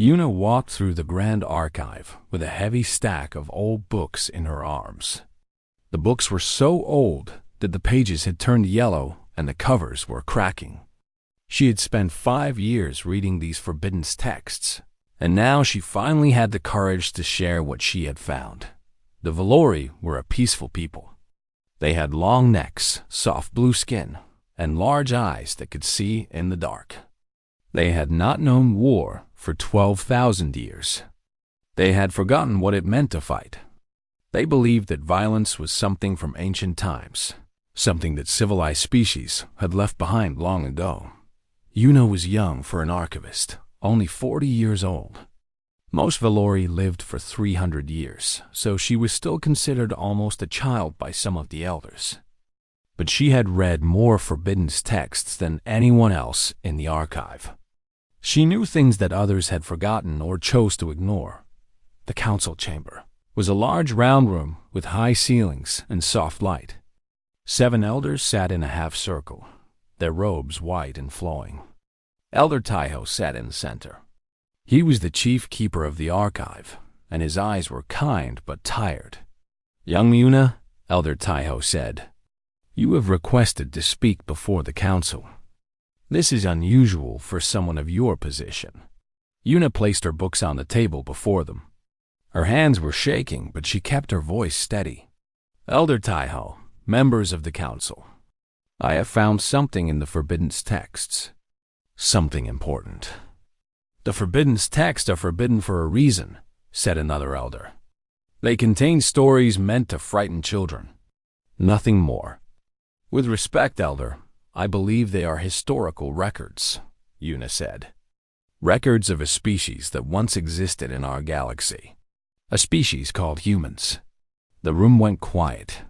Una walked through the grand archive with a heavy stack of old books in her arms. The books were so old that the pages had turned yellow and the covers were cracking. She had spent 5 years reading these forbidden texts, and now she finally had the courage to share what she had found. The Valori were a peaceful people. They had long necks, soft blue skin, and large eyes that could see in the dark. They had not known war for 12,000 years. They had forgotten what it meant to fight. They believed that violence was something from ancient times, something that civilized species had left behind long ago. Una was young for an archivist, only 40 years old. Most Valori lived for 300 years, so she was still considered almost a child by some of the elders. But she had read more forbidden texts than anyone else in the archive. She knew things that others had forgotten or chose to ignore. The council chamber was a large round room with high ceilings and soft light. 7 elders sat in a half circle, their robes white and flowing. Elder Taiho sat in the center. He was the chief keeper of the archive, and his eyes were kind but tired. "Young Una," Elder Taiho said, "you have requested to speak before the council. This is unusual for someone of your position." Una placed her books on the table before them. Her hands were shaking, but she kept her voice steady. "Elder Taiho, members of the council, I have found something in the forbidden texts. Something important." "The forbidden texts are forbidden for a reason," said another elder. "They contain stories meant to frighten children. Nothing more." "With respect, Elder, I believe they are historical records," Una said. "Records of a species that once existed in our galaxy. A species called humans." The room went quiet.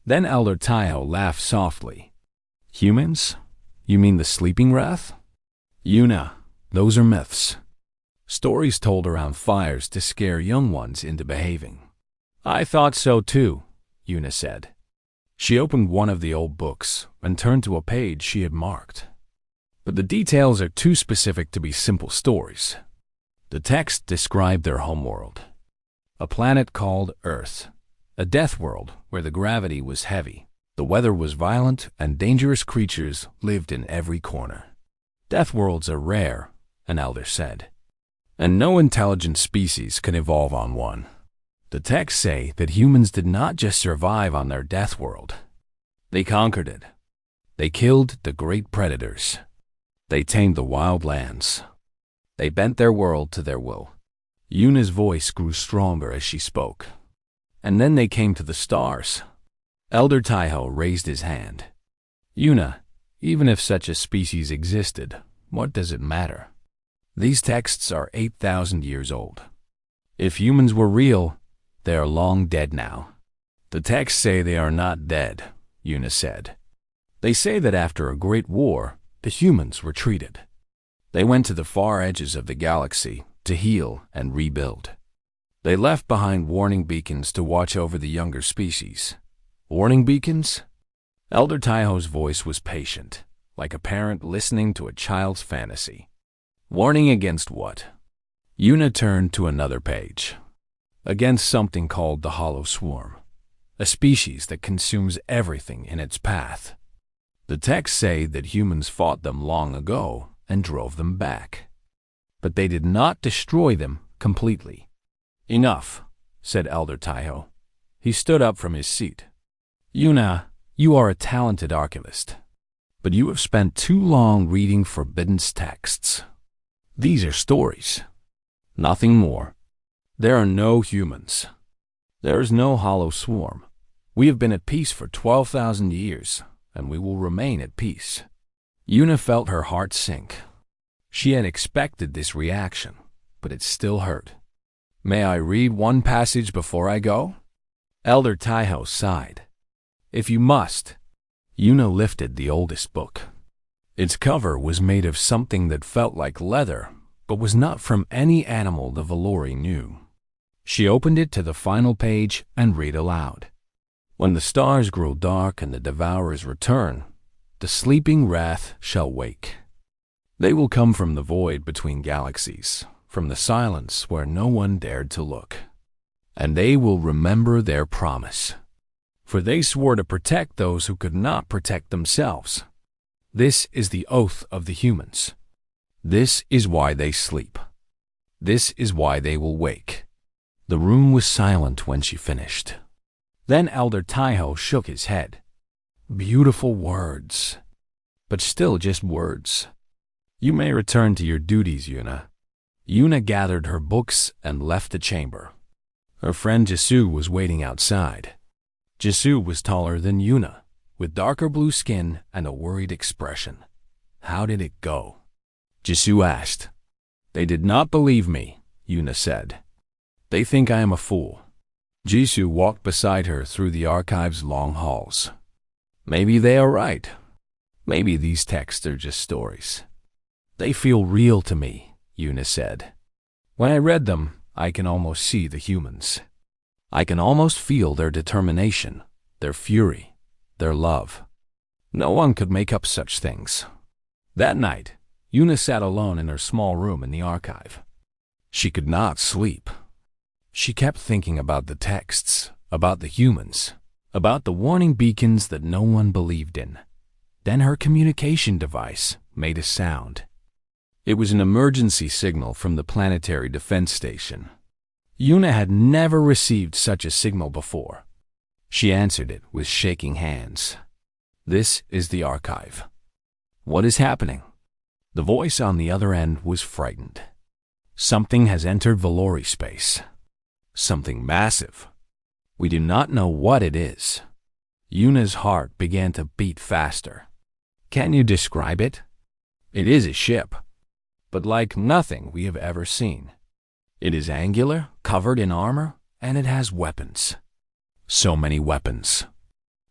Then Elder Taiho laughed softly. "Humans? You mean the sleeping wrath?" "Una, those are myths. Stories told around fires to scare young ones into behaving." "I thought so too," Una said. She opened one of the old books and turned to a page she had marked. But the details are too specific to be simple stories. The text described their homeworld, a planet called Earth, a death world where the gravity was heavy, the weather was violent, and dangerous creatures lived in every corner. "Death worlds are rare," an elder said, "and no intelligent species can evolve on one. The texts say that humans did not just survive on their death world. They conquered it. They killed the great predators. They tamed the wild lands. They bent their world to their will." Una's voice grew stronger as she spoke. "And then they came to the stars." Elder Taiho raised his hand. "Una, even if such a species existed, what does it matter? These texts are 8,000 years old. If humans were real, they are long dead now." "The texts say they are not dead," Una said. "They say that after a great war, the humans retreated. They went to the far edges of the galaxy to heal and rebuild. They left behind warning beacons to watch over the younger species." "Warning beacons?" Elder Taiho's voice was patient, like a parent listening to a child's fantasy. "Warning against what?" Una turned to another page. "Against something called the Hollow Swarm, a species that consumes everything in its path. The texts say that humans fought them long ago and drove them back. But they did not destroy them completely." "Enough," said Elder Taiho. He stood up from his seat. "Una, you are a talented archivist, but you have spent too long reading forbidden texts. These are stories. Nothing more. There are no humans. There is no hollow swarm. We have been at peace for 12,000 years, and we will remain at peace." Una felt her heart sink. She had expected this reaction, but it still hurt. "May I read one passage before I go?" Elder Taiho sighed. "If you must." Una lifted the oldest book. Its cover was made of something that felt like leather, but was not from any animal the Valori knew. She opened it to the final page and read aloud. "When the stars grow dark and the devourers return, the sleeping wrath shall wake. They will come from the void between galaxies, from the silence where no one dared to look. And they will remember their promise, for they swore to protect those who could not protect themselves. This is the oath of the humans. This is why they sleep. This is why they will wake. The room was silent when she finished. Then Elder Taiho shook his head. Beautiful words, but still just words. You may return to your duties, Yuna. Yuna gathered her books and left the chamber. Her friend Jisoo was waiting outside. Jisoo was taller than Yuna, with darker blue skin and a worried expression. How did it go? Jisoo asked. They did not believe me, Yuna said. They think I am a fool. Jisoo walked beside her through the archive's long halls. Maybe they are right. Maybe these texts are just stories. They feel real to me, Yuna said. When I read them, I can almost see the humans. I can almost feel their determination, their fury, their love. No one could make up such things. That night, Yuna sat alone in her small room in the archive. She could not sleep. She kept thinking about the texts, about the humans, about the warning beacons that no one believed in. Then her communication device made a sound. It was an emergency signal from the planetary defense station. Yuna had never received such a signal before. She answered it with shaking hands. This is the archive. What is happening? The voice on the other end was frightened. Something has entered Valori space. Something massive. We do not know what it is. Yuna's heart began to beat faster. Can you describe it? It is a ship, but like nothing we have ever seen. It is angular, covered in armor, and it has weapons. So many weapons.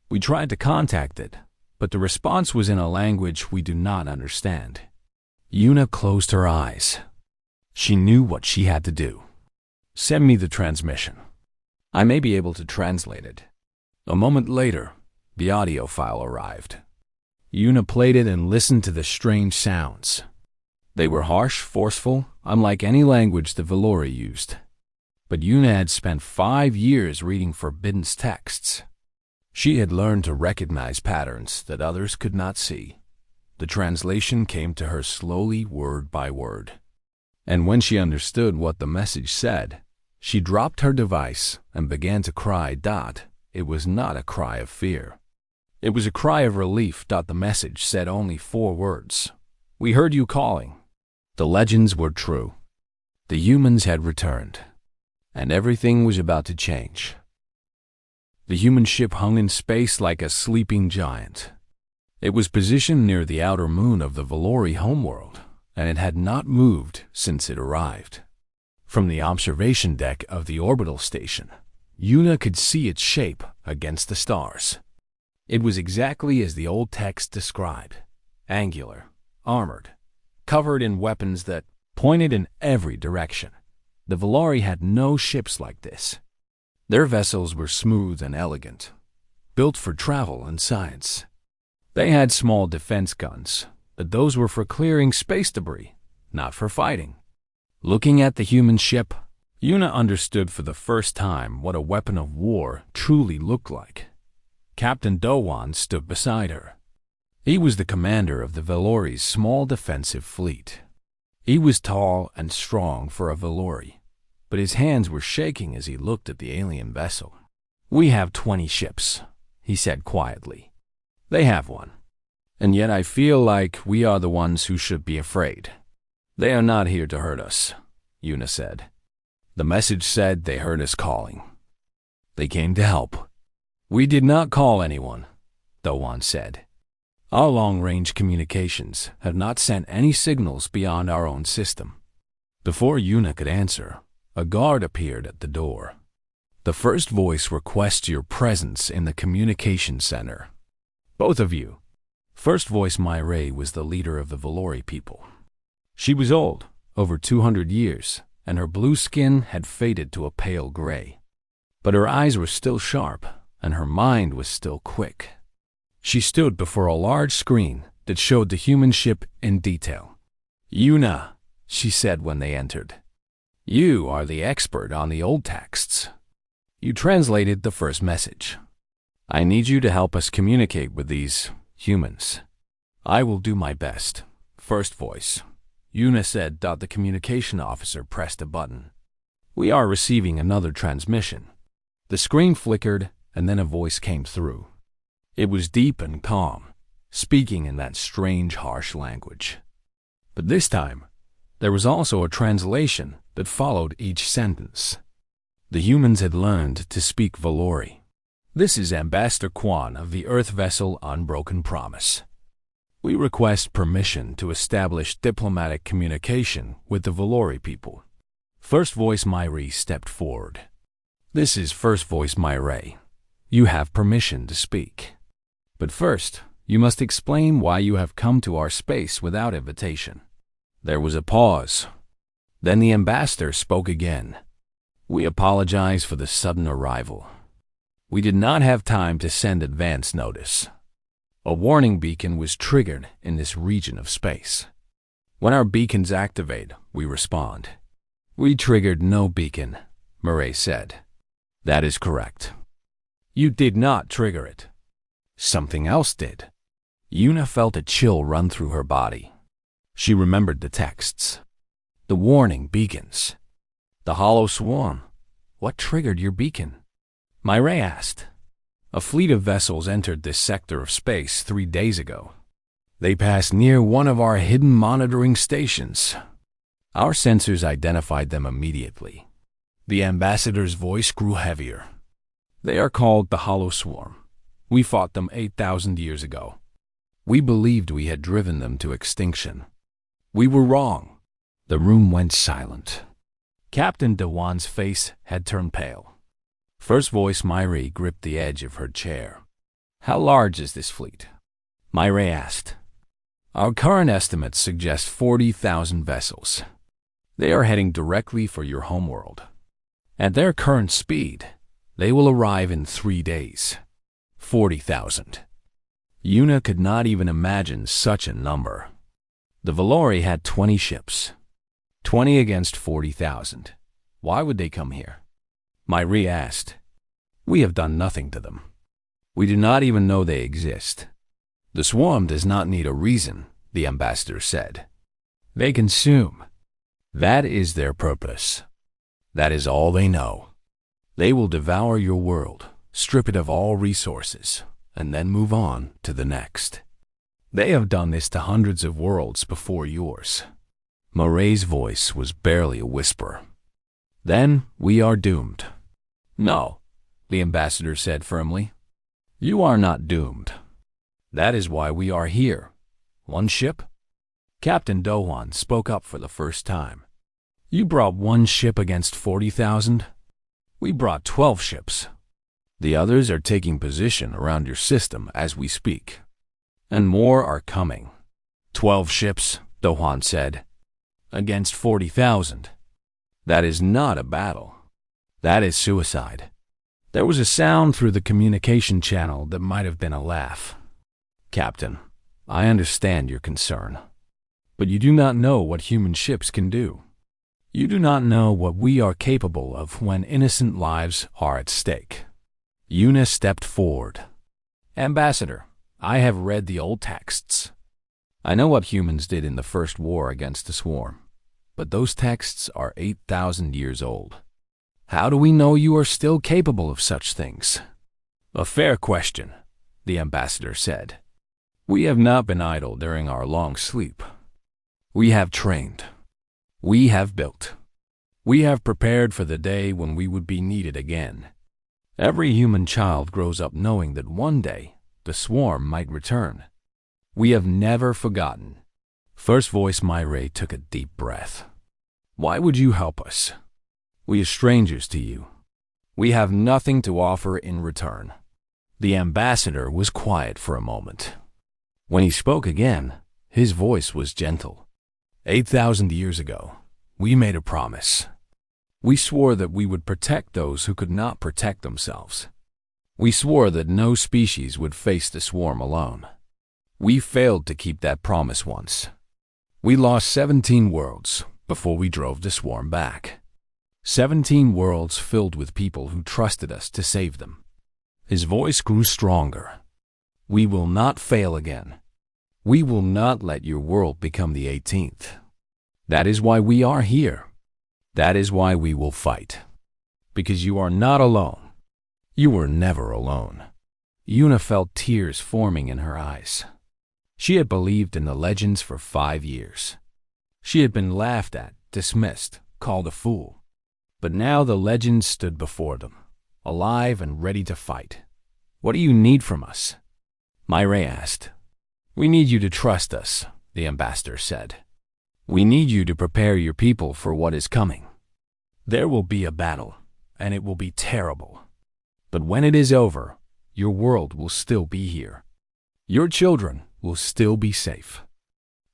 We tried to contact it, but the response was in a language we do not understand. Yuna closed her eyes. She knew what she had to do. Send me the transmission. I may be able to translate it. A moment later, the audio file arrived. Yuna played it and listened to the strange sounds. They were harsh, forceful, unlike any language the Valori used. But Yuna had spent 5 years reading forbidden texts. She had learned to recognize patterns that others could not see. The translation came to her slowly, word by word. And when she understood what the message said, she dropped her device and began to cry. It was not a cry of fear. It was a cry of relief. The message said only 4 words. We heard you calling. The legends were true. The humans had returned, and everything was about to change. The human ship hung in space like a sleeping giant. It was positioned near the outer moon of the Valori homeworld, and it had not moved since it arrived. From the observation deck of the orbital station, Yuna could see its shape against the stars. It was exactly as the old text described, angular, armored, covered in weapons that pointed in every direction. The Valori had no ships like this. Their vessels were smooth and elegant, built for travel and science. They had small defense guns, but those were for clearing space debris, not for fighting. Looking at the human ship, Yuna understood for the first time what a weapon of war truly looked like. Captain Dowan stood beside her. He was the commander of the Valori's small defensive fleet. He was tall and strong for a Valori, but his hands were shaking as he looked at the alien vessel. We have 20 ships, he said quietly. They have 1. And yet I feel like we are the ones who should be afraid. They are not here to hurt us, Yuna said. The message said they heard us calling. They came to help. We did not call anyone, Dowan said. Our long-range communications have not sent any signals beyond our own system. Before Yuna could answer, a guard appeared at the door. The first voice requests your presence in the communication center. Both of you. First voice Myray was the leader of the Valori people. She was old, over 200 years, and her blue skin had faded to a pale gray. But her eyes were still sharp, and her mind was still quick. She stood before a large screen that showed the human ship in detail. Yuna, she said when they entered, You are the expert on the old texts. You translated the first message. I need you to help us communicate with these humans. I will do my best. First voice. Yuna said. The communication officer pressed a button. We are receiving another transmission. The screen flickered, and then a voice came through. It was deep and calm, speaking in that strange, harsh language. But this time, there was also a translation that followed each sentence. The humans had learned to speak Valori. This is Ambassador Quan of the Earth vessel Unbroken Promise. We request permission to establish diplomatic communication with the Valori people. First voice Myri stepped forward. This is First voice Myri. You have permission to speak. But first, you must explain why you have come to our space without invitation. There was a pause. Then the ambassador spoke again. We apologize for the sudden arrival. We did not have time to send advance notice. A warning beacon was triggered in this region of space. When our beacons activate, we respond. We triggered no beacon, Murray said. That is correct. You did not trigger it. Something else did. Yuna felt a chill run through her body. She remembered the texts. The warning beacons. The hollow swarm. What triggered your beacon? Myra asked. A fleet of vessels entered this sector of space 3 days ago. They passed near one of our hidden monitoring stations. Our sensors identified them immediately. The ambassador's voice grew heavier. They are called the Hollow Swarm. We fought them 8,000 years ago. We believed we had driven them to extinction. We were wrong. The room went silent. Captain Dewan's face had turned pale. First voice Myri gripped the edge of her chair. How large is this fleet? Myri asked. Our current estimates suggest 40,000 vessels. They are heading directly for your homeworld. At their current speed, they will arrive in 3 days. 40,000. Yuna could not even imagine such a number. The Valori had 20 ships. 20 against 40,000. Why would they come here? Myri asked. We have done nothing to them. We do not even know they exist. The swarm does not need a reason, the ambassador said. They consume. That is their purpose. That is all they know. They will devour your world, strip it of all resources, and then move on to the next. They have done this to hundreds of worlds before yours. Moray's voice was barely a whisper. Then we are doomed. No, the ambassador said firmly. You are not doomed. That is why we are here. One ship? Captain Dohan spoke up for the first time. You brought one ship against 40,000? We brought 12 ships. The others are taking position around your system as we speak. And more are coming. 12 ships, Dohan said, against 40,000. That is not a battle. That is suicide. There was a sound through the communication channel that might have been a laugh. Captain, I understand your concern. But you do not know what human ships can do. You do not know what we are capable of when innocent lives are at stake. Yuna stepped forward. Ambassador, I have read the old texts. I know what humans did in the first war against the swarm, but those texts are 8,000 years old. How do we know you are still capable of such things? A fair question, the ambassador said. We have not been idle during our long sleep. We have trained. We have built. We have prepared for the day when we would be needed again. Every human child grows up knowing that one day the swarm might return. We have never forgotten. First voice Myre took a deep breath. Why would you help us? We are strangers to you. We have nothing to offer in return. The ambassador was quiet for a moment. When he spoke again, his voice was gentle. 8,000 years ago, we made a promise. We swore that we would protect those who could not protect themselves. We swore that no species would face the swarm alone. We failed to keep that promise once. We lost 17 worlds before we drove the swarm back. 17 worlds filled with people who trusted us to save them. His voice grew stronger. We will not fail again. We will not let your world become the 18th. That is why we are here. That is why we will fight. Because you are not alone. You were never alone. Yuna felt tears forming in her eyes. She had believed in the legends for 5 years. She had been laughed at, dismissed, called a fool. But now the legends stood before them, alive and ready to fight. What do you need from us? Myra asked. We need you to trust us, the ambassador said. We need you to prepare your people for what is coming. There will be a battle, and it will be terrible. But when it is over, your world will still be here. Your children will still be safe.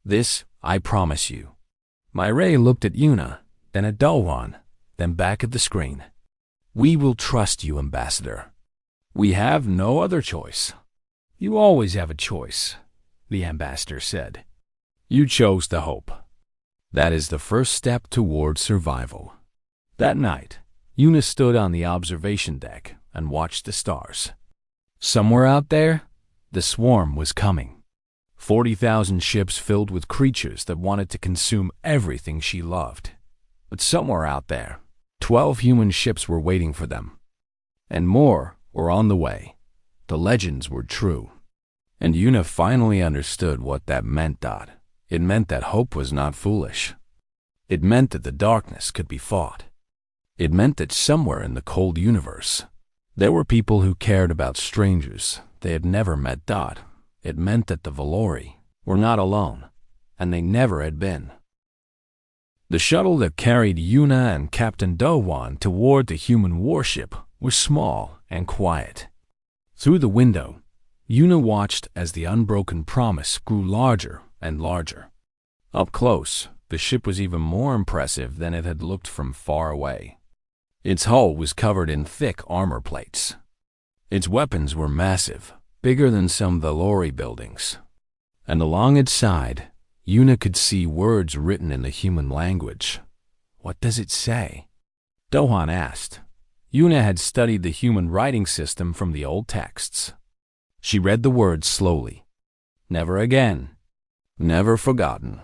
This I promise you. Myra looked at Yuna, then at Dowan, then back at the screen. We will trust you, Ambassador. We have no other choice. You always have a choice, the ambassador said. You chose the hope. That is the first step toward survival. That night, Yuna stood on the observation deck and watched the stars. Somewhere out there, the swarm was coming. 40,000 ships filled with creatures that wanted to consume everything she loved. But somewhere out there, 12 human ships were waiting for them. And more were on the way. The legends were true. And Yuna finally understood what that meant. It meant that hope was not foolish. It meant that the darkness could be fought. It meant that somewhere in the cold universe, there were people who cared about strangers they had never met. It meant that the Valori were not alone, and they never had been. The shuttle that carried Yuna and Captain Dowan toward the human warship was small and quiet. Through the window, Yuna watched as the unbroken promise grew larger and larger. Up close, the ship was even more impressive than it had looked from far away. Its hull was covered in thick armor plates. Its weapons were massive, bigger than some Valori buildings. And along its side, Yuna could see words written in the human language. What does it say? Dowan asked. Yuna had studied the human writing system from the old texts. She read the words slowly. Never again. Never forgotten.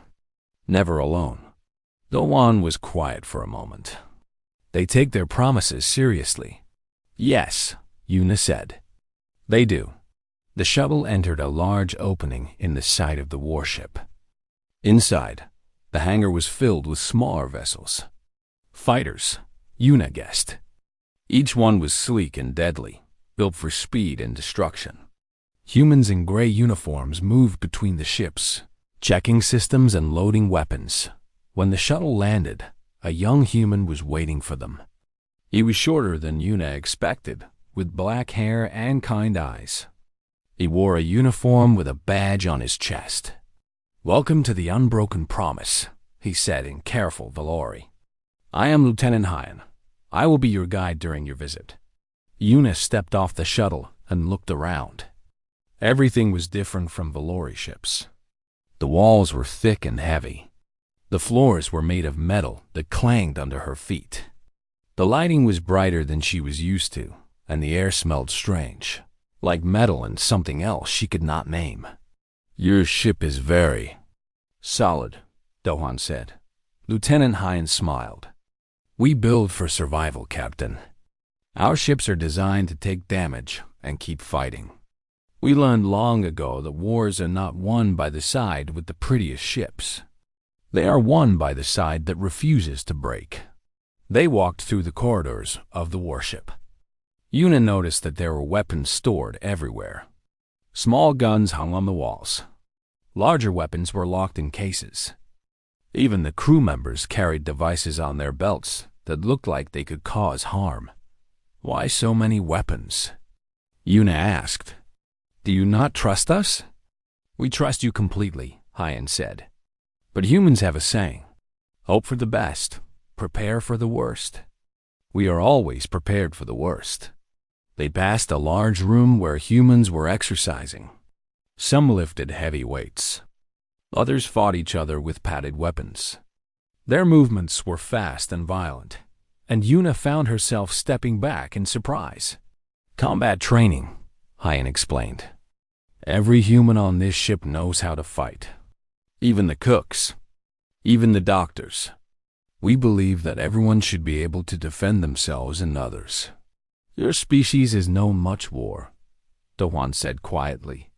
Never alone. Dowan was quiet for a moment. They take their promises seriously. Yes, Yuna said. They do. The shuttle entered a large opening in the side of the warship. Inside, the hangar was filled with smaller vessels. Fighters, Yuna guessed. Each one was sleek and deadly, built for speed and destruction. Humans in gray uniforms moved between the ships, checking systems and loading weapons. When the shuttle landed, a young human was waiting for them. He was shorter than Yuna expected, with black hair and kind eyes. He wore a uniform with a badge on his chest. Welcome to the Unbroken Promise, he said in careful Valori. I am Lieutenant Hyan. I will be your guide during your visit. Yuna stepped off the shuttle and looked around. Everything was different from Valori ships. The walls were thick and heavy. The floors were made of metal that clanged under her feet. The lighting was brighter than she was used to, and the air smelled strange, like metal and something else she could not name. Your ship is very solid, Dowan said. Lieutenant Hyan smiled. We build for survival, Captain. Our ships are designed to take damage and keep fighting. We learned long ago that wars are not won by the side with the prettiest ships. They are won by the side that refuses to break. They walked through the corridors of the warship. Yuna noticed that there were weapons stored everywhere. Small guns hung on the walls. Larger weapons were locked in cases. Even the crew members carried devices on their belts that looked like they could cause harm. Why so many weapons? Yuna asked. Do you not trust us? We trust you completely, Hyan said. But humans have a saying. Hope for the best, prepare for the worst. We are always prepared for the worst. They passed a large room where humans were exercising. Some lifted heavy weights. Others fought each other with padded weapons. Their movements were fast and violent, and Yuna found herself stepping back in surprise. "Combat training," Hyan explained. "Every human on this ship knows how to fight. Even the cooks. Even the doctors. We believe that everyone should be able to defend themselves and others. Your species has known much war," Dohwan said quietly.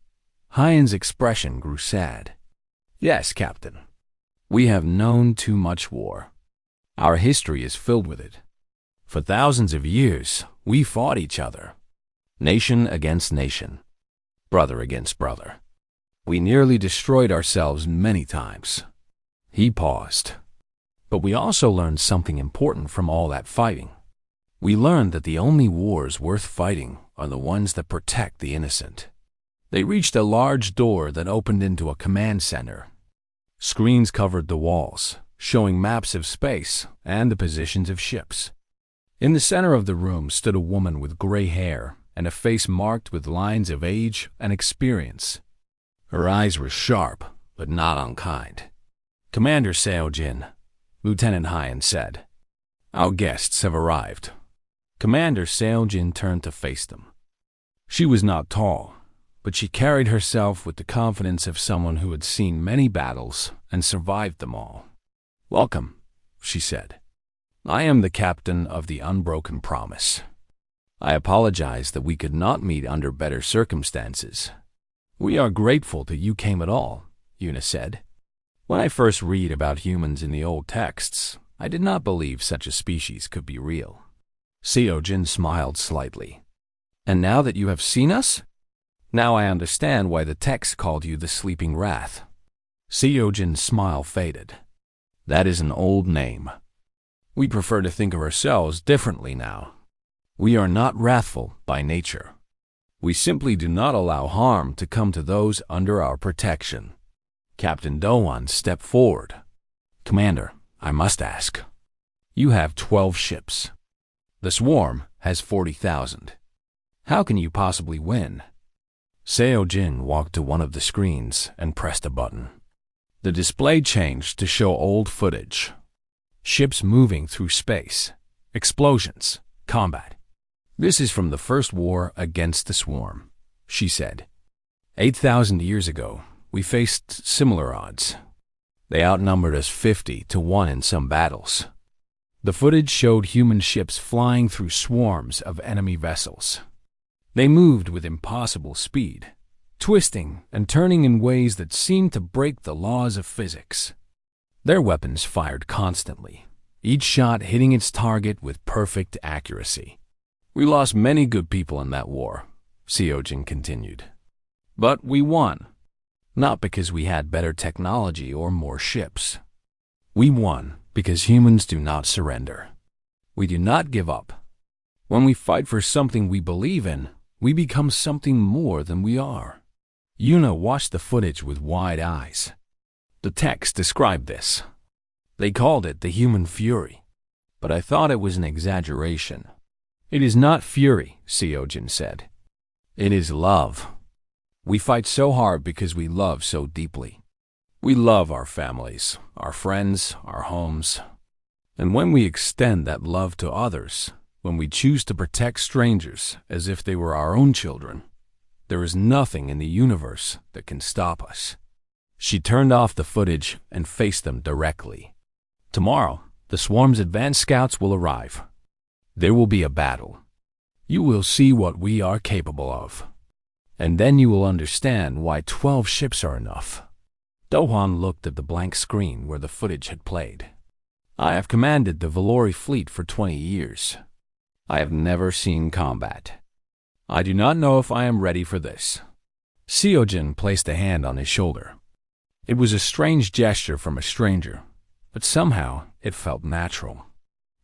Hyan's expression grew sad. "Yes, Captain. We have known too much war. Our history is filled with it. For thousands of years, we fought each other. Nation against nation. Brother against brother. We nearly destroyed ourselves many times." He paused. "But we also learned something important from all that fighting. We learned that the only wars worth fighting are the ones that protect the innocent." They reached a large door that opened into a command center. Screens covered the walls, showing maps of space and the positions of ships. In the center of the room stood a woman with gray hair and a face marked with lines of age and experience. Her eyes were sharp, but not unkind. "Commander Seojin," Lieutenant Hyan said, "our guests have arrived." Commander Seojin turned to face them. She was not tall, but she carried herself with the confidence of someone who had seen many battles and survived them all. "Welcome," she said. "I am the captain of the Unbroken Promise. I apologize that we could not meet under better circumstances." "We are grateful that you came at all," Yuna said. "When I first read about humans in the old texts, I did not believe such a species could be real." Seojin smiled slightly. "And now that you have seen us? Now I understand why the text called you the Sleeping Wrath." Seojin's smile faded. "That is an old name. We prefer to think of ourselves differently now. We are not wrathful by nature. We simply do not allow harm to come to those under our protection." Captain Dohwan stepped forward. "Commander, I must ask. You have 12 ships. The swarm has 40,000. How can you possibly win?" Seojin walked to one of the screens and pressed a button. The display changed to show old footage. Ships moving through space, explosions, combat. "This is from the first war against the swarm," she said. 8,000 years ago, we faced similar odds. They outnumbered us 50 to 1 in some battles. The footage showed human ships flying through swarms of enemy vessels. They moved with impossible speed, twisting and turning in ways that seemed to break the laws of physics. Their weapons fired constantly, each shot hitting its target with perfect accuracy. "We lost many good people in that war," Seojin continued. "But we won. Not because we had better technology or more ships. We won because humans do not surrender. We do not give up. When we fight for something we believe in, we become something more than we are." Yuna watched the footage with wide eyes. The text described this. They called it the human fury, but I thought it was an exaggeration. "It is not fury," Seojin said. "It is love. We fight so hard because we love so deeply. We love our families, our friends, our homes. And when we extend that love to others, when we choose to protect strangers as if they were our own children, there is nothing in the universe that can stop us." She turned off the footage and faced them directly. "Tomorrow, the swarm's advanced scouts will arrive. There will be a battle. You will see what we are capable of. And then you will understand why 12 ships are enough." Dohwan looked at the blank screen where the footage had played. "I have commanded the Valori fleet for 20 years. I have never seen combat. I do not know if I am ready for this." Seojin placed a hand on his shoulder. It was a strange gesture from a stranger, but somehow it felt natural.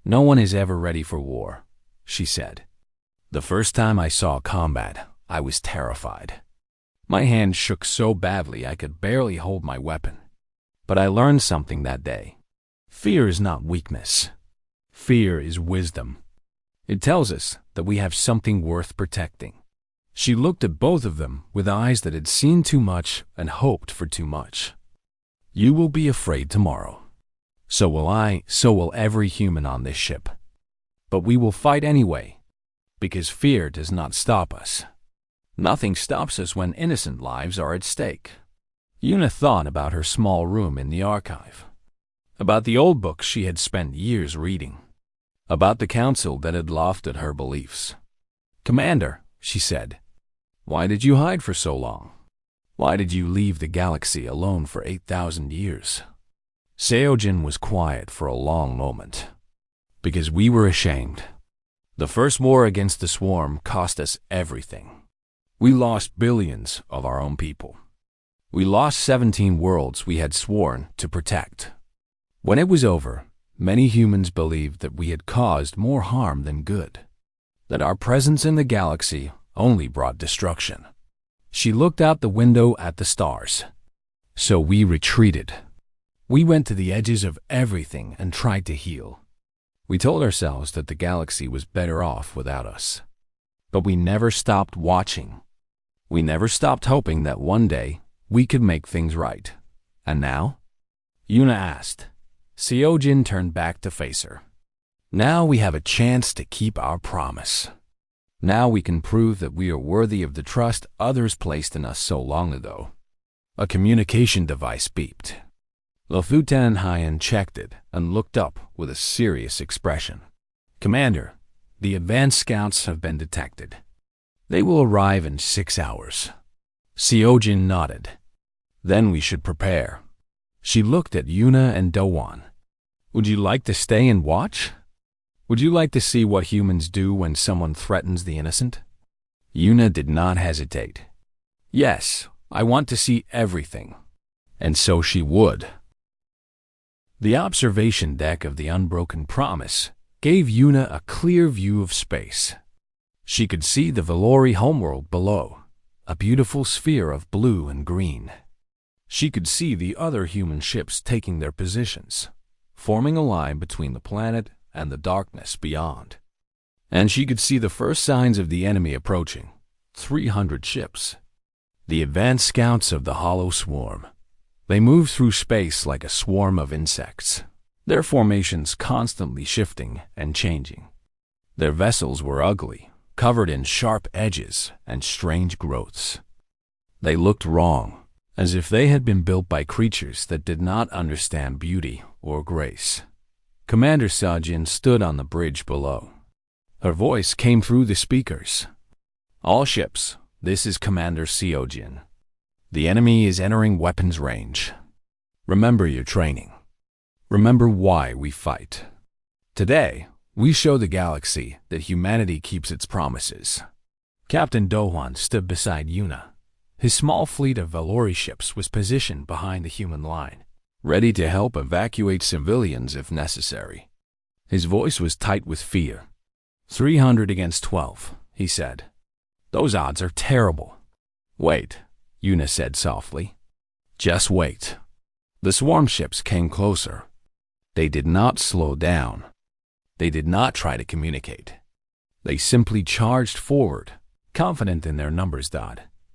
"No one is ever ready for war," she said. "The first time I saw combat, I was terrified. My hand shook so badly I could barely hold my weapon. But I learned something that day. Fear is not weakness. Fear is wisdom. It tells us that we have something worth protecting." She looked at both of them with eyes that had seen too much and hoped for too much. "You will be afraid tomorrow. So will I, so will every human on this ship. But we will fight anyway, because fear does not stop us. Nothing stops us when innocent lives are at stake. Yuna thought about her small room in the archive, about the old books she had spent years reading, about the council that had laughed at her beliefs. "Commander," she said, "why did you hide for so long? Why did you leave the galaxy alone for 8,000 years?" Seojin was quiet for a long moment. "Because we were ashamed. The first war against the swarm cost us everything. We lost billions of our own people. We lost 17 worlds we had sworn to protect. When it was over, many humans believed that we had caused more harm than good, that our presence in the galaxy only brought destruction." She looked out the window at the stars. "So we retreated. We went to the edges of everything and tried to heal. We told ourselves that the galaxy was better off without us. But we never stopped watching. We never stopped hoping that one day we could make things right. And now?" Yuna asked. Seojin turned back to face her. "Now we have a chance to keep our promise. Now we can prove that we are worthy of the trust others placed in us so long ago." A communication device beeped. Lofutan Hyan checked it and looked up with a serious expression. "Commander, the advanced scouts have been detected. They will arrive in 6 hours." Seojin nodded. "Then we should prepare." She looked at Yuna and Dowan. "Would you like to stay and watch? Would you like to see what humans do when someone threatens the innocent?" Yuna did not hesitate. "Yes, I want to see everything." And so she would. The observation deck of the Unbroken Promise gave Yuna a clear view of space. She could see the Valori homeworld below, a beautiful sphere of blue and green. She could see the other human ships taking their positions, forming a line between the planet and the darkness beyond. And she could see the first signs of the enemy approaching, 300 ships. The advanced scouts of the Hollow Swarm. They moved through space like a swarm of insects, their formations constantly shifting and changing. Their vessels were ugly, covered in sharp edges and strange growths. They looked wrong, as if they had been built by creatures that did not understand beauty or grace. Commander Sajin stood on the bridge below. Her voice came through the speakers. "All ships, this is Commander Seojin. The enemy is entering weapons range. Remember your training. Remember why we fight. Today, we show the galaxy that humanity keeps its promises." Captain Dohwan stood beside Yuna. His small fleet of Valori ships was positioned behind the human line, ready to help evacuate civilians if necessary. His voice was tight with fear. 300 against 12, he said. "Those odds are terrible." "Wait," Yuna said softly. "Just wait." The swarm ships came closer. They did not slow down. They did not try to communicate. They simply charged forward, confident in their numbers.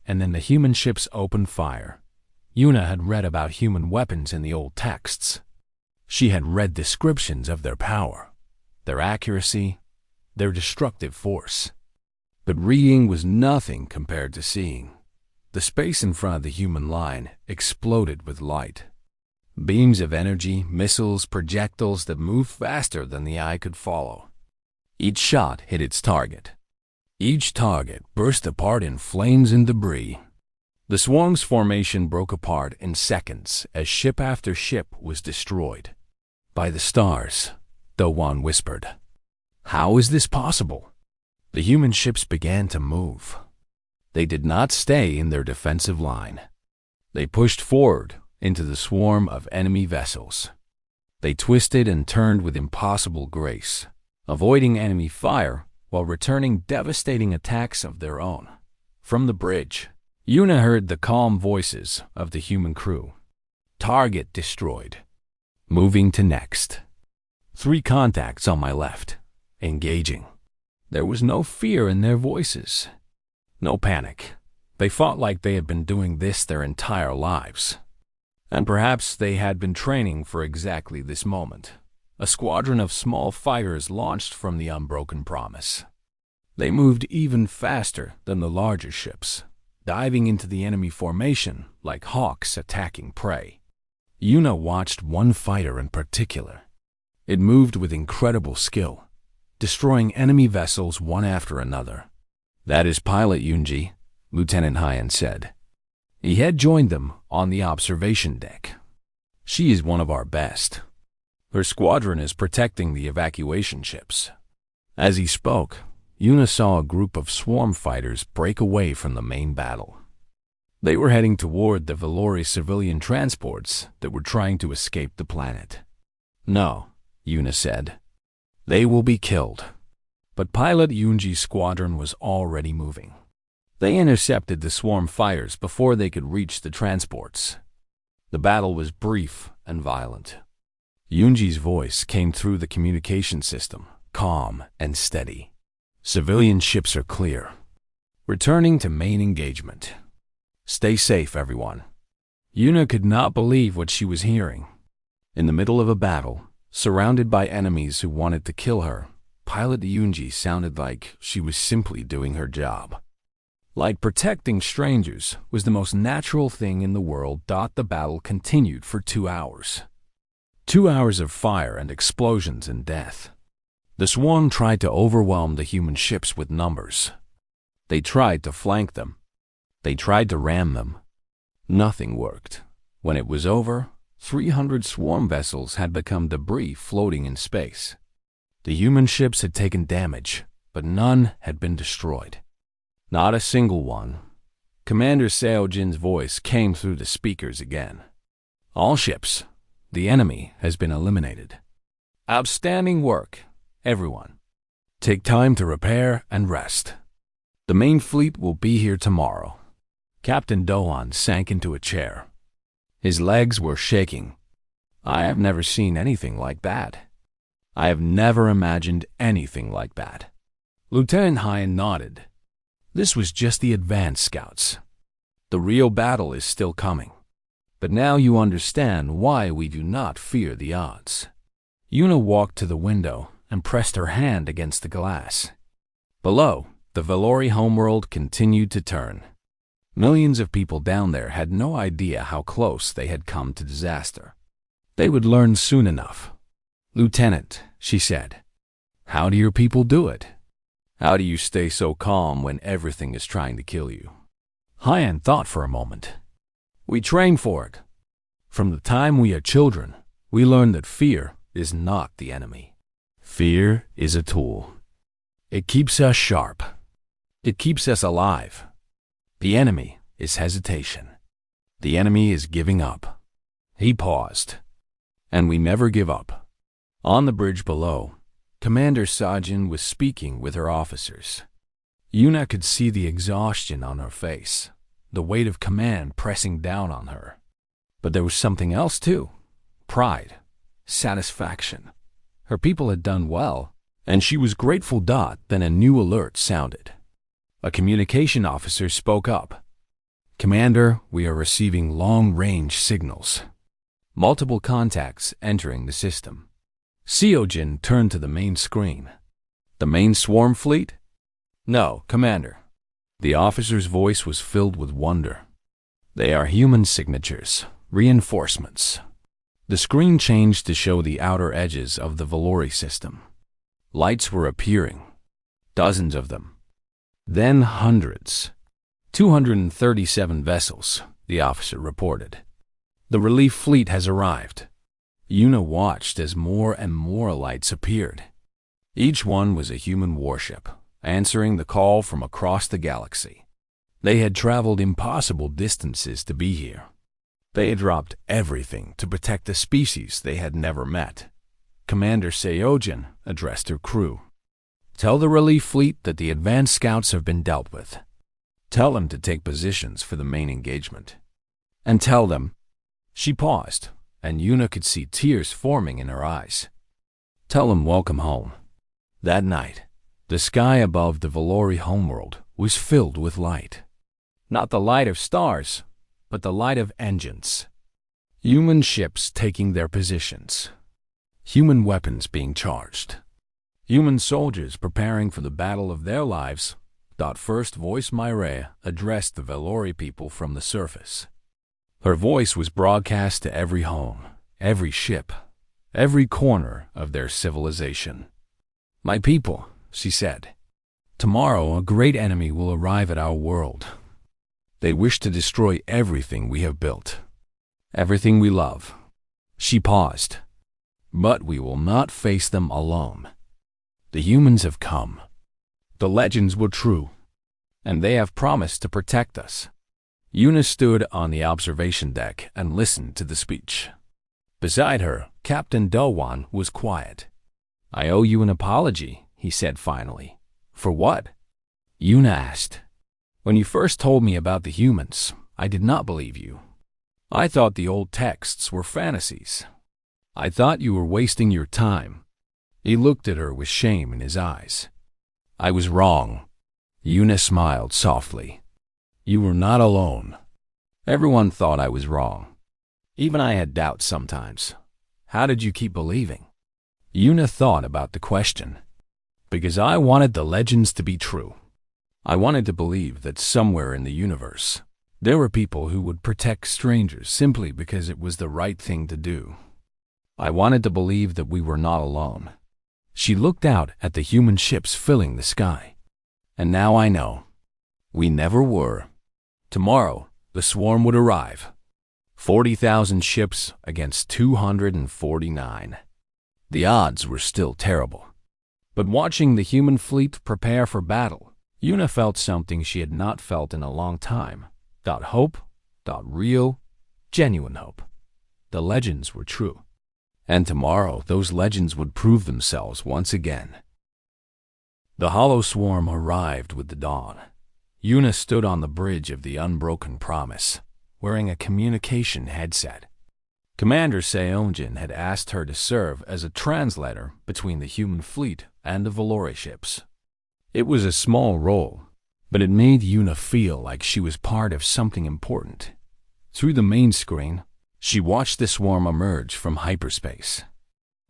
And then the human ships opened fire. Yuna had read about human weapons in the old texts. She had read descriptions of their power, their accuracy, their destructive force. But reading was nothing compared to seeing. The space in front of the human line exploded with light. Beams of energy, missiles, projectiles that moved faster than the eye could follow. Each shot hit its target. Each target burst apart in flames and debris. The swarm's formation broke apart in seconds as ship after ship was destroyed. "By the stars," Dowan whispered. "How is this possible?" The human ships began to move. They did not stay in their defensive line. They pushed forward into the swarm of enemy vessels. They twisted and turned with impossible grace, avoiding enemy fire while returning devastating attacks of their own. From the bridge, Yuna heard the calm voices of the human crew. "Target destroyed. Moving to next. 3 contacts on my left. Engaging." There was no fear in their voices. No panic. They fought like they had been doing this their entire lives. And perhaps they had been training for exactly this moment. A squadron of small fighters launched from the Unbroken Promise. They moved even faster than the larger ships, diving into the enemy formation like hawks attacking prey. Yuna watched one fighter in particular. It moved with incredible skill, destroying enemy vessels one after another. "That is Pilot Yunji," Lieutenant Hyan said. He had joined them on the observation deck. "She is one of our best. Her squadron is protecting the evacuation ships." As he spoke, Yuna saw a group of swarm fighters break away from the main battle. They were heading toward the Valori civilian transports that were trying to escape the planet. "No," Yuna said. "They will be killed." But Pilot Yunji's squadron was already moving. They intercepted the swarm fighters before they could reach the transports. The battle was brief and violent. Yunji's voice came through the communication system, calm and steady. "Civilian ships are clear. Returning to main engagement. Stay safe, everyone." Yuna could not believe what she was hearing. In the middle of a battle, surrounded by enemies who wanted to kill her, Pilot Yunji sounded like she was simply doing her job. Like protecting strangers was the most natural thing in the world. The battle continued for 2 hours. 2 hours of fire and explosions and death. The swarm tried to overwhelm the human ships with numbers. They tried to flank them. They tried to ram them. Nothing worked. When it was over, 300 swarm vessels had become debris floating in space. The human ships had taken damage, but none had been destroyed. Not a single one. Commander Seojin's voice came through the speakers again. "All ships. The enemy has been eliminated. Outstanding work, everyone. Take time to repair and rest. The main fleet will be here tomorrow." Captain Dohan sank into a chair. His legs were shaking. "I have never seen anything like that. I have never imagined anything like that." Lieutenant Hyan nodded. "This was just the advance scouts. The real battle is still coming. But now you understand why we do not fear the odds." Yuna walked to the window and pressed her hand against the glass. Below, the Valori homeworld continued to turn. Millions of people down there had no idea how close they had come to disaster. They would learn soon enough. "Lieutenant," she said, "how do your people do it? How do you stay so calm when everything is trying to kill you?" Hyan thought for a moment. "We train for it. From the time we are children, we learn that fear is not the enemy. Fear is a tool. It keeps us sharp. It keeps us alive. The enemy is hesitation. The enemy is giving up." He paused. "And we never give up." On the bridge below, Commander Sajin was speaking with her officers. Yuna could see the exhaustion on her face, the weight of command pressing down on her. But there was something else too. Pride, satisfaction. Her people had done well, and she was grateful. Then a new alert sounded. A communication officer spoke up. "Commander, we are receiving long-range signals. Multiple contacts entering the system." Seojin turned to the main screen. "The main swarm fleet?" "No, Commander." The officer's voice was filled with wonder. "They are human signatures, reinforcements." The screen changed to show the outer edges of the Valori system. Lights were appearing. Dozens of them. Then hundreds. 237 vessels, the officer reported. "The relief fleet has arrived." Yuna watched as more and more lights appeared. Each one was a human warship, answering the call from across the galaxy. They had traveled impossible distances to be here. They had dropped everything to protect a species they had never met. Commander Seojin addressed her crew. "Tell the relief fleet that the advanced scouts have been dealt with. Tell them to take positions for the main engagement. And tell them—" She paused, and Yuna could see tears forming in her eyes. "Tell them welcome home." That night, the sky above the Valori homeworld was filled with light. Not the light of stars, but the light of engines. Human ships taking their positions. Human weapons being charged. Human soldiers preparing for the battle of their lives. First voice Myrea addressed the Velori people from the surface. Her voice was broadcast to every home, every ship, every corner of their civilization. "My people," she said, "tomorrow a great enemy will arrive at our world. They wish to destroy everything we have built, everything we love." She paused. "But we will not face them alone. The humans have come. The legends were true, and they have promised to protect us." Yuna stood on the observation deck and listened to the speech. Beside her, Captain Dowan was quiet. "I owe you an apology," he said finally. "For what?" Yuna asked. "When you first told me about the humans, I did not believe you. I thought the old texts were fantasies. I thought you were wasting your time." He looked at her with shame in his eyes. "I was wrong." Yuna smiled softly. "You were not alone. Everyone thought I was wrong. Even I had doubts sometimes. How did you keep believing?" Yuna thought about the question. "Because I wanted the legends to be true. I wanted to believe that somewhere in the universe, there were people who would protect strangers simply because it was the right thing to do. I wanted to believe that we were not alone." She looked out at the human ships filling the sky. "And now I know. We never were. Tomorrow, the swarm would arrive. 40,000 ships against 249. The odds were still terrible. But watching the human fleet prepare for battle, Yuna felt something she had not felt in a long time. Hope, real, genuine hope. The legends were true. And tomorrow, those legends would prove themselves once again. The hollow swarm arrived with the dawn. Yuna stood on the bridge of the Unbroken Promise, wearing a communication headset. Commander Seonjin had asked her to serve as a translator between the human fleet and the Velori ships. It was a small role, but it made Yuna feel like she was part of something important. Through the main screen, she watched the swarm emerge from hyperspace.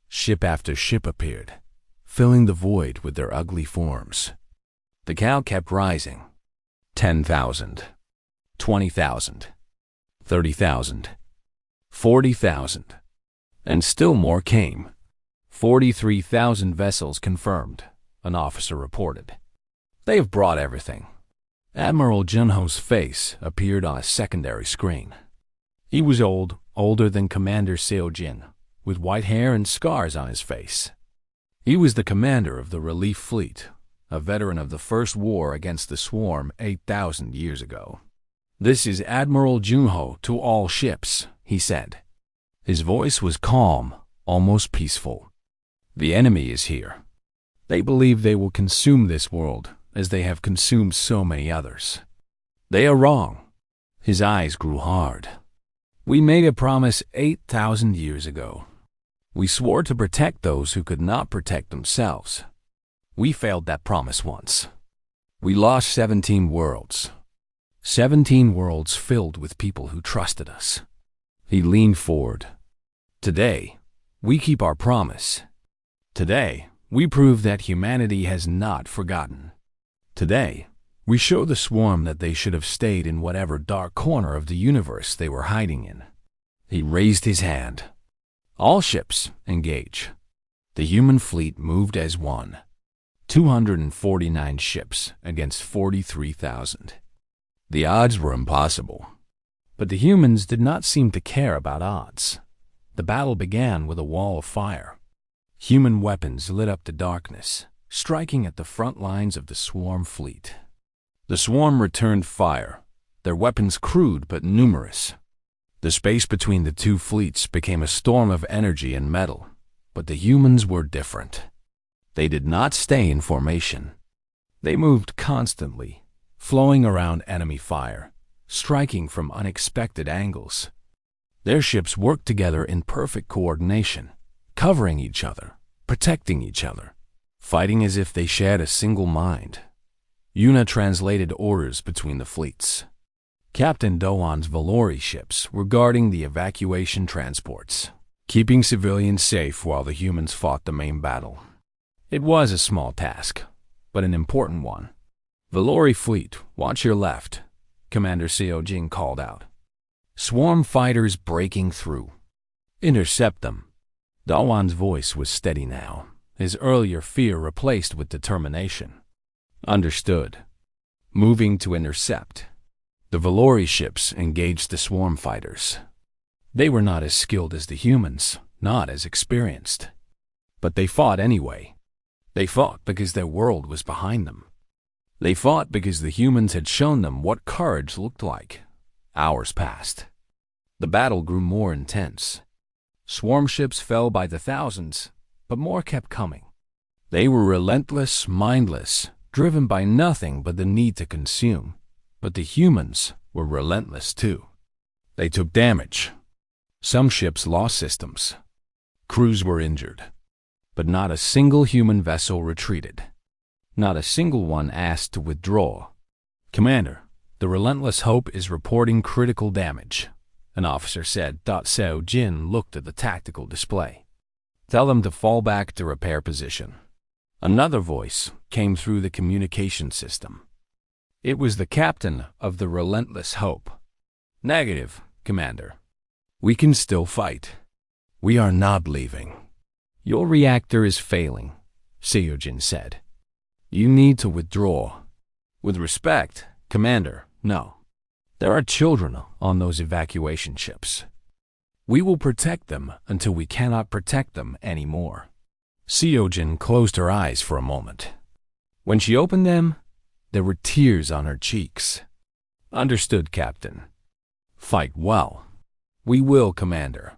Ship after ship appeared, filling the void with their ugly forms. The count kept rising. 10,000, 20,000, 30,000, 40,000, and still more came. 43,000 vessels confirmed, an officer reported. "They have brought everything." Admiral Junho's face appeared on a secondary screen. He was older than Commander Seojin, with white hair and scars on his face. He was the commander of the relief fleet, a veteran of the first war against the swarm 8,000 years ago. "This is Admiral Junho to all ships," he said. His voice was calm, almost peaceful. "The enemy is here. They believe they will consume this world as they have consumed so many others. They are wrong." His eyes grew hard. "We made a promise 8,000 years ago. We swore to protect those who could not protect themselves. We failed that promise once. We lost 17 worlds. 17 worlds filled with people who trusted us." He leaned forward. "Today, we keep our promise. Today, we prove that humanity has not forgotten. Today, we show the swarm that they should have stayed in whatever dark corner of the universe they were hiding in." He raised his hand. "All ships, engage." The human fleet moved as one. 249 ships against 43,000. The odds were impossible. But the humans did not seem to care about odds. The battle began with a wall of fire. Human weapons lit up the darkness, striking at the front lines of the swarm fleet. The swarm returned fire, their weapons crude but numerous. The space between the two fleets became a storm of energy and metal, but the humans were different. They did not stay in formation. They moved constantly, flowing around enemy fire, striking from unexpected angles. Their ships worked together in perfect coordination, covering each other, protecting each other, fighting as if they shared a single mind. Yuna translated orders between the fleets. Captain Doan's Velori ships were guarding the evacuation transports. keeping civilians safe while the humans fought the main battle. It was a small task, but an important one. "Valori fleet, watch your left," Commander Seojin called out. "Swarm fighters breaking through. Intercept them." Dawan's voice was steady now, his earlier fear replaced with determination. "Understood. Moving to intercept." The Valori ships engaged the swarm fighters. They were not as skilled as the humans, not as experienced. But they fought anyway. They fought because their world was behind them. They fought because the humans had shown them what courage looked like. Hours passed. The battle grew more intense. Swarm ships fell by the thousands, but more kept coming. They were relentless, mindless, driven by nothing but the need to consume. But the humans were relentless too. They took damage. Some ships lost systems. Crews were injured. But not a single human vessel retreated. Not a single one asked to withdraw. "Commander, the Relentless Hope is reporting critical damage," an officer said. Seo Jin looked at the tactical display. "Tell them to fall back to repair position." Another voice came through the communication system. It was the captain of the Relentless Hope. "Negative, Commander. We can still fight. We are not leaving." "Your reactor is failing," Seojin said. "You need to withdraw." "With respect, Commander, no. There are children on those evacuation ships. We will protect them until we cannot protect them anymore." Seojin closed her eyes for a moment. When she opened them, there were tears on her cheeks. "Understood, Captain. Fight well." "We will, Commander.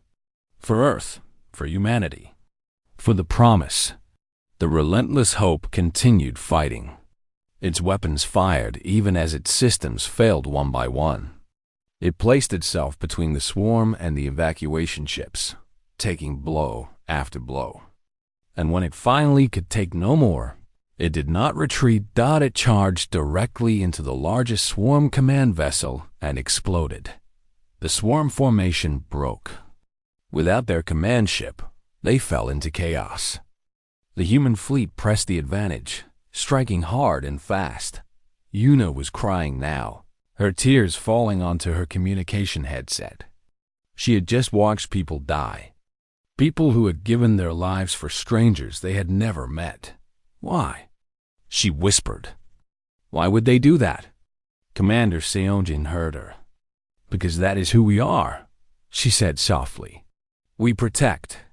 For Earth, for humanity, for the promise." The Relentless Hope continued fighting. Its weapons fired even as its systems failed one by one. It placed itself between the swarm and the evacuation ships, taking blow after blow. And when it finally could take no more, it did not retreat. It charged directly into the largest swarm command vessel and exploded. The swarm formation broke. Without their command ship, they fell into chaos. The human fleet pressed the advantage, striking hard and fast. Yuna was crying now, her tears falling onto her communication headset. She had just watched people die. People who had given their lives for strangers they had never met. Why? She whispered. Why would they do that? Commander Seonjin heard her. "Because that is who we are," she said softly. "We protect.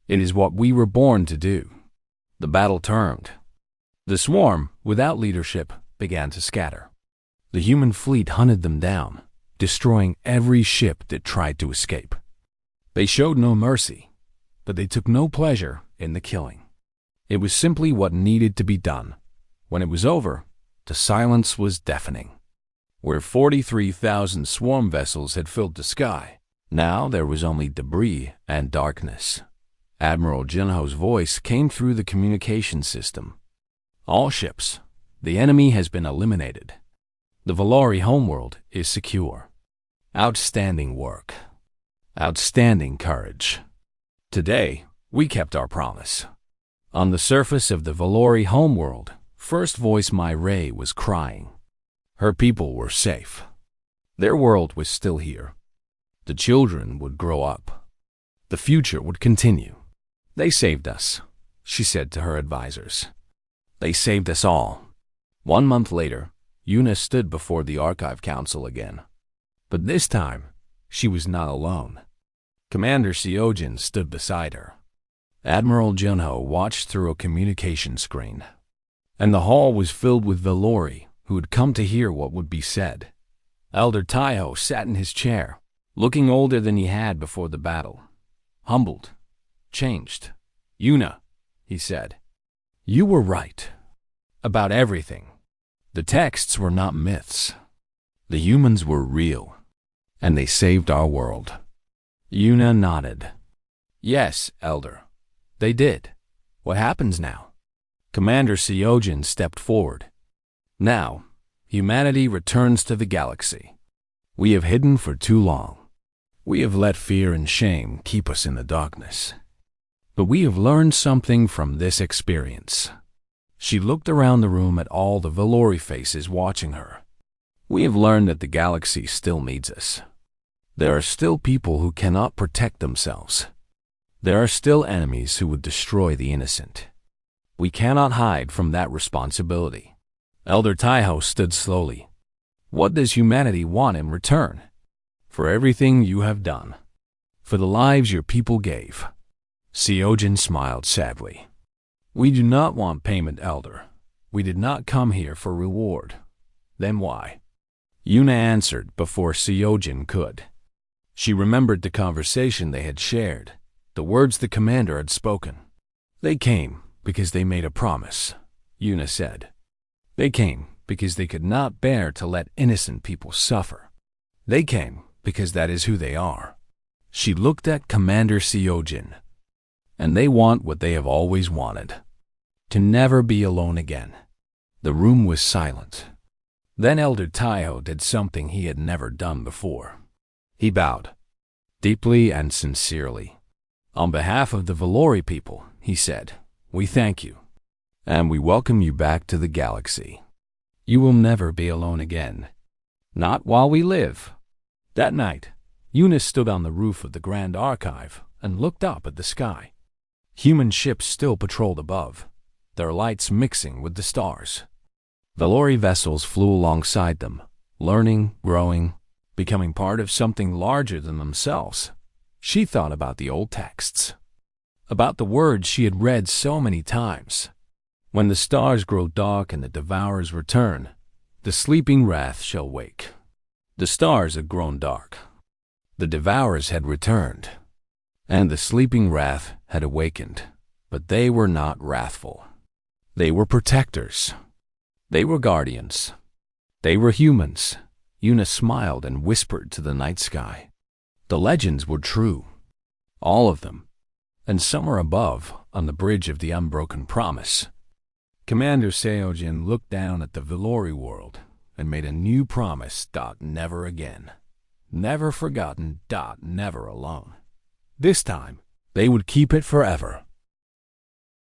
It is what we were born to do." The battle turned. The swarm, without leadership, began to scatter. The human fleet hunted them down, destroying every ship that tried to escape. They showed no mercy, but they took no pleasure in the killing. It was simply what needed to be done. When it was over, the silence was deafening. Where 43,000 swarm vessels had filled the sky, now there was only debris and darkness. Admiral Jinho's voice came through the communication system. "All ships, the enemy has been eliminated. The Valori homeworld is secure. Outstanding work. Outstanding courage. Today, we kept our promise." On the surface of the Valori homeworld, First Voice Mai Ray was crying. Her people were safe. Their world was still here. The children would grow up. The future would continue. "They saved us," she said to her advisors. "They saved us all." 1 month later, Yuna stood before the Archive Council again. But this time, she was not alone. Commander Seojin stood beside her. Admiral Junho watched through a communication screen. And the hall was filled with Valori who had come to hear what would be said. Elder Taiho sat in his chair, looking older than he had before the battle. Humbled. Changed. "Yuna," he said, "you were right. About everything. The texts were not myths. The humans were real. And they saved our world." Yuna nodded. "Yes, Elder. They did. What happens now?" Commander Seojin stepped forward. "Now, humanity returns to the galaxy. We have hidden for too long. We have let fear and shame keep us in the darkness. But we have learned something from this experience. She looked around the room at all the Valori faces watching her. We have learned that the galaxy still needs us. There are still people who cannot protect themselves. There are still enemies who would destroy the innocent. We cannot hide from that responsibility. Elder Taiho stood slowly. What does humanity want in return? For everything you have done. For the lives your people gave. Seojin smiled sadly. We do not want payment, Elder. We did not come here for reward. Then why? Yuna answered before Seojin could. She remembered the conversation they had shared, the words the commander had spoken. They came because they made a promise, Yuna said. They came because they could not bear to let innocent people suffer. They came because that is who they are. She looked at Commander Seojin. And they want what they have always wanted. To never be alone again. The room was silent. Then Elder Taiho did something he had never done before. He bowed, deeply and sincerely. On behalf of the Valori people, he said, we thank you. And we welcome you back to the galaxy. You will never be alone again. Not while we live. That night, Eunice stood on the roof of the Grand Archive and looked up at the sky. Human ships still patrolled above, their lights mixing with the stars. Valori vessels flew alongside them, learning, growing, becoming part of something larger than themselves. She thought about the old texts, about the words she had read so many times. When the stars grow dark and the devourers return, the sleeping wrath shall wake. The stars had grown dark. The devourers had returned, and the sleeping wrath had awakened. But they were not wrathful. They were protectors. They were guardians. They were humans. Yuna smiled and whispered to the night sky. The legends were true. All of them. And somewhere above, on the bridge of the unbroken promise, Commander Seojin looked down at the Valori world and made a new promise. Never again. Never forgotten. Never alone. This time, they would keep it forever.